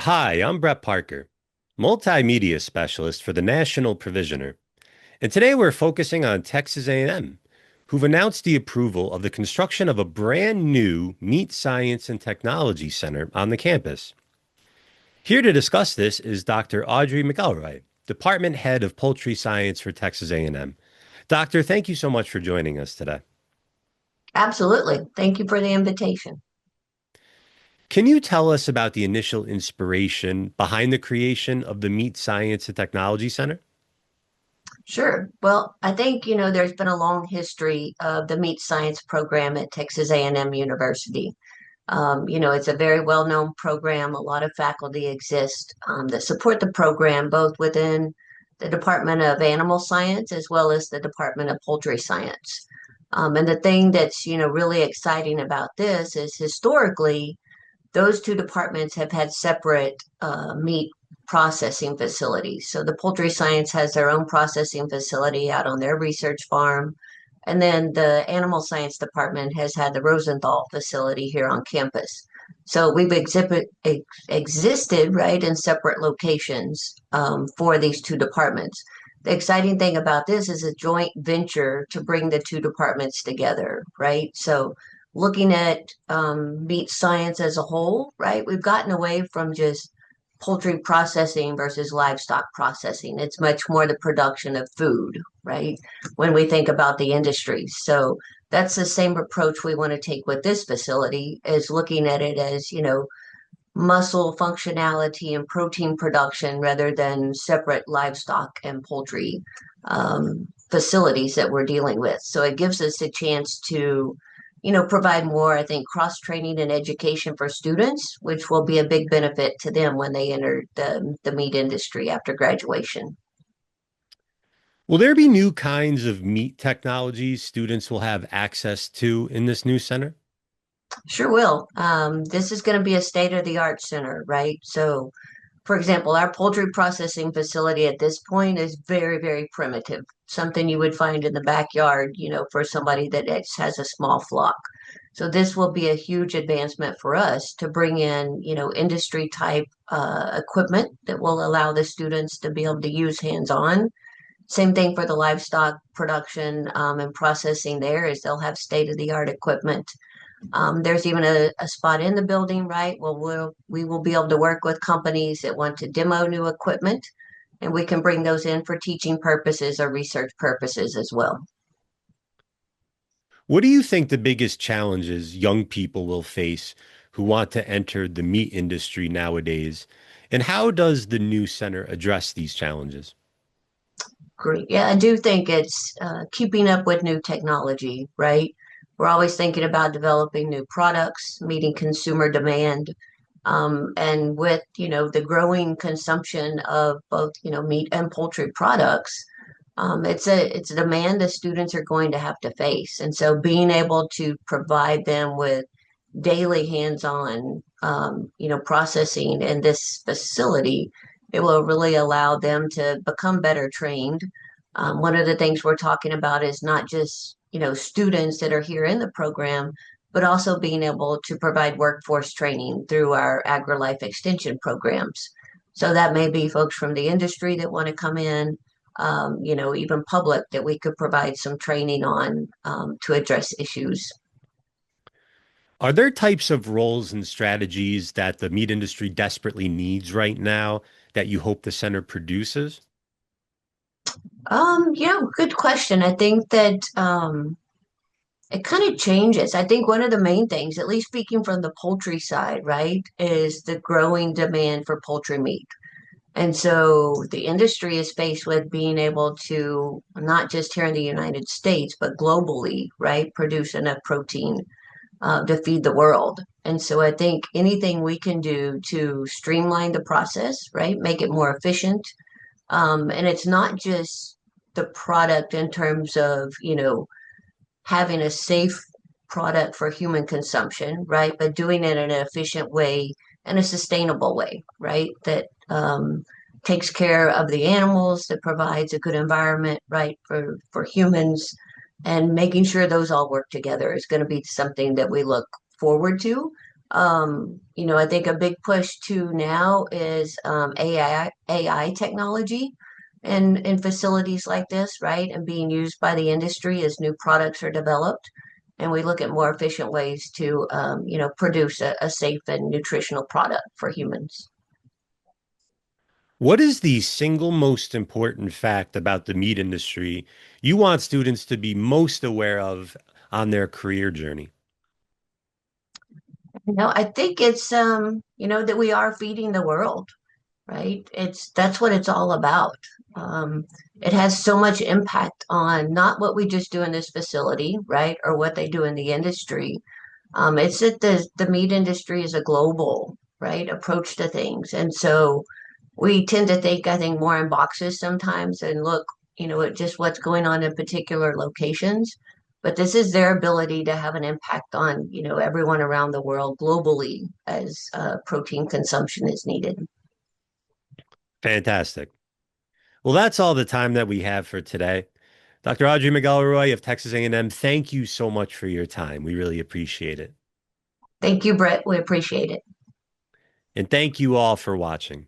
Hi, I'm Brett Parker, Multimedia Specialist for the National Provisioner, and today we're focusing on Texas A&M, who've announced the approval of the construction of a brand new Meat Science and Technology Center on the campus. Here to discuss this is Dr. Audrey McElroy, Department Head of Poultry Science for Texas A&M. Doctor, thank you so much for joining us today. Absolutely. Thank you for the invitation. Can you tell us about the initial inspiration behind the creation of the Meat Science and Technology Center? Sure. Well, I think, there's been a long history of the meat science program at Texas A&M University. It's a very well-known program. A lot of faculty exist that support the program, both within the Department of Animal Science as well as the Department of Poultry Science. And the thing that's, really exciting about this is historically, those two departments have had separate meat processing facilities. So the poultry science has their own processing facility out on their research farm. And then the animal science department has had the Rosenthal facility here on campus. So we've existed, right, in separate locations for these two departments. The exciting thing about this is a joint venture to bring the two departments together, right? So looking at meat science as a whole, right? We've gotten away from just poultry processing versus livestock processing. It's much more the production of food, right? When we think about the industry. So that's the same approach we want to take with this facility is looking at it as, muscle functionality and protein production rather than separate livestock and poultry facilities that we're dealing with. So it gives us a chance to provide more, I think, cross training and education for students, which will be a big benefit to them when they enter the meat industry after graduation. Will there be new kinds of meat technologies students will have access to in this new center? Sure will. This is going to be a state of the art center, right? So, for example, our poultry processing facility at this point is very, very primitive, something you would find in the backyard, for somebody that has a small flock. So this will be a huge advancement for us to bring in, industry type equipment that will allow the students to be able to use hands-on. Same thing for the livestock production and processing there is they'll have state-of-the-art equipment. There's even a spot in the building, right? Well, we will be able to work with companies that want to demo new equipment, and we can bring those in for teaching purposes or research purposes as well. What do you think the biggest challenges young people will face who want to enter the meat industry nowadays? And how does the new center address these challenges? Great. Yeah, I do think it's keeping up with new technology, right? We're always thinking about developing new products, meeting consumer demand. And with, the growing consumption of both, meat and poultry products, it's a demand that students are going to have to face. And so being able to provide them with daily hands-on, processing in this facility, it will really allow them to become better trained. One of the things we're talking about is not just, students that are here in the program, but also being able to provide workforce training through our AgriLife extension programs. So that may be folks from the industry that want to come in, even public that we could provide some training on to address issues. Are there types of roles and strategies that the meat industry desperately needs right now that you hope the center produces? Good question. I think that it kind of changes. I think one of the main things, at least speaking from the poultry side, right, is the growing demand for poultry meat. And so the industry is faced with being able to, not just here in the United States, but globally, right, produce enough protein to feed the world. And so I think anything we can do to streamline the process, right, make it more efficient. And it's not just the product in terms of, having a safe product for human consumption, right, but doing it in an efficient way and a sustainable way, right, that takes care of the animals, that provides a good environment, right, for humans, and making sure those all work together is going to be something that we look forward to. I think a big push too now is AI technology in facilities like this, right? And being used by the industry as new products are developed. And we look at more efficient ways to, produce a safe and nutritional product for humans. What is the single most important fact about the meat industry you want students to be most aware of on their career journey? I think it's that we are feeding the world, right? That's what it's all about. Um, it has so much impact on not what we just do in this facility, right, or what they do in the industry. It's that the meat industry is a global, right, approach to things, and so we tend to think, I think, more in boxes sometimes and look, at just what's going on in particular locations. But this is their ability to have an impact on, everyone around the world globally as protein consumption is needed. Fantastic. Well, that's all the time that we have for today. Dr. Audrey McElroy of Texas A&M, thank you so much for your time. We really appreciate it. Thank you, Brett. We appreciate it. And thank you all for watching.